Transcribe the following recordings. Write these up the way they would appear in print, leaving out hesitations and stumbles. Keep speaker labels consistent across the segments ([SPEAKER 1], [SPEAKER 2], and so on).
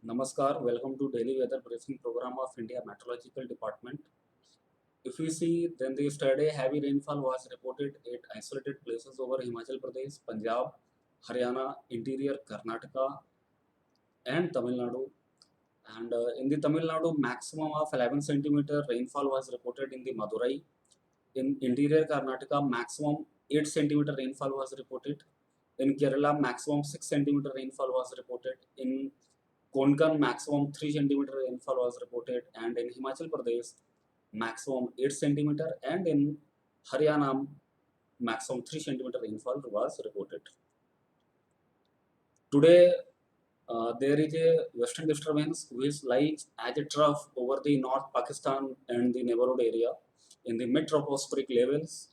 [SPEAKER 1] Namaskar, welcome to Daily Weather Briefing Program of India Meteorological Department. If we see, then the yesterday heavy rainfall was reported at isolated places over Himachal Pradesh, Punjab, Haryana, interior Karnataka, and Tamil Nadu. And in the Tamil Nadu, maximum of 11 centimeter rainfall was reported in the Madurai. In interior Karnataka, maximum 8 centimeter rainfall was reported. In Kerala, maximum 6 centimeter rainfall was reported. In Konkan, maximum 3 centimeter rainfall was reported, and in Himachal Pradesh, maximum 8 centimeter, and in Haryana, maximum 3 centimeter rainfall was reported. Today, there is a western disturbance which lies as a trough over the North Pakistan and the neighborhood area in the mid-tropospheric levels,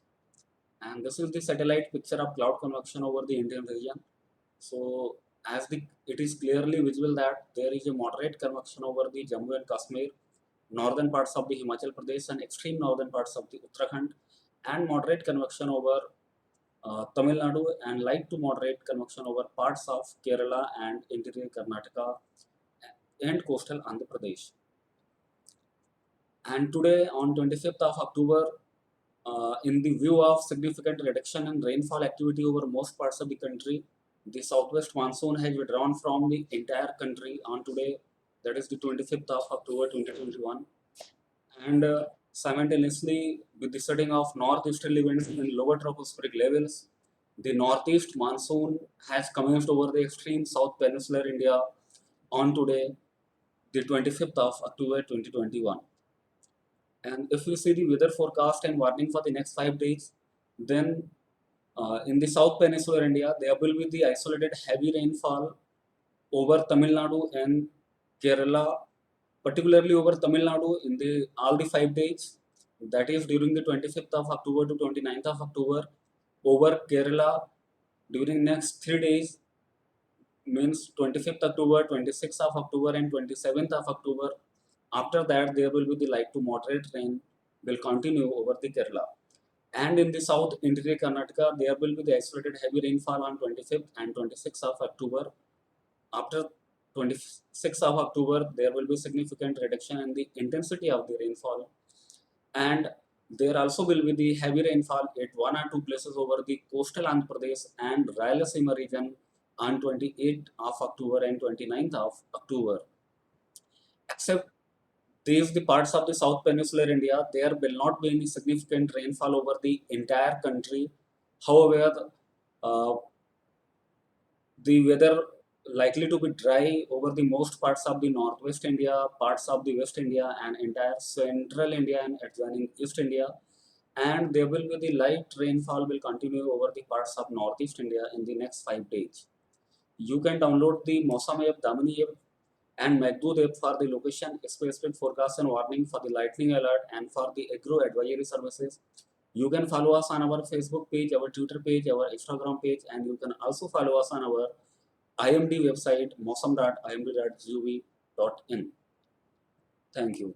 [SPEAKER 1] and this is the satellite picture of cloud convection over the Indian region. So, it is clearly visible that there is a moderate convection over the Jammu and Kashmir, northern parts of the Himachal Pradesh and extreme northern parts of the Uttarakhand, and moderate convection over Tamil Nadu, and light to moderate convection over parts of Kerala and interior Karnataka and coastal Andhra Pradesh. And today, on 25th of October, in the view of significant reduction in rainfall activity over most parts of the country, the southwest monsoon has withdrawn from the entire country on today, that is the 25th of October 2021. And simultaneously, with the setting of northeasterly winds in lower tropospheric levels, the northeast monsoon has commenced over the extreme south peninsular India on today, the 25th of October 2021. And if we see the weather forecast and warning for the next 5 days, then in the south peninsular India, there will be the isolated heavy rainfall over Tamil Nadu and Kerala, particularly over Tamil Nadu in the all the 5 days. That is during the 25th of October to 29th of October. Over Kerala during next 3 days, means 25th October, 26th of October, and 27th of October. After that, there will be the light to moderate rain will continue over the Kerala. And in the south interior Karnataka, there will be the isolated heavy rainfall on 25th and 26th of October. After 26th of October, there will be significant reduction in the intensity of the rainfall. And there also will be the heavy rainfall at one or two places over the coastal Andhra Pradesh and Rayalaseema region on 28th of October and 29th of October. Except these the parts of the South Peninsular India, there will not be any significant rainfall over the entire country. However, uh, the weather likely to be dry over the most parts of the northwest India, parts of the West India, and entire central India and adjoining East India. And there will be the light rainfall will continue over the parts of northeast India in the next 5 days. You can download the Mosam app, Damini app, and Meghdoot app for the location specific forecast and warning for the lightning alert and for the agro advisory services. You can follow us on our Facebook page, our Twitter page, our Instagram page, and you can also follow us on our IMD website mosam.imd.gov.in. Thank you.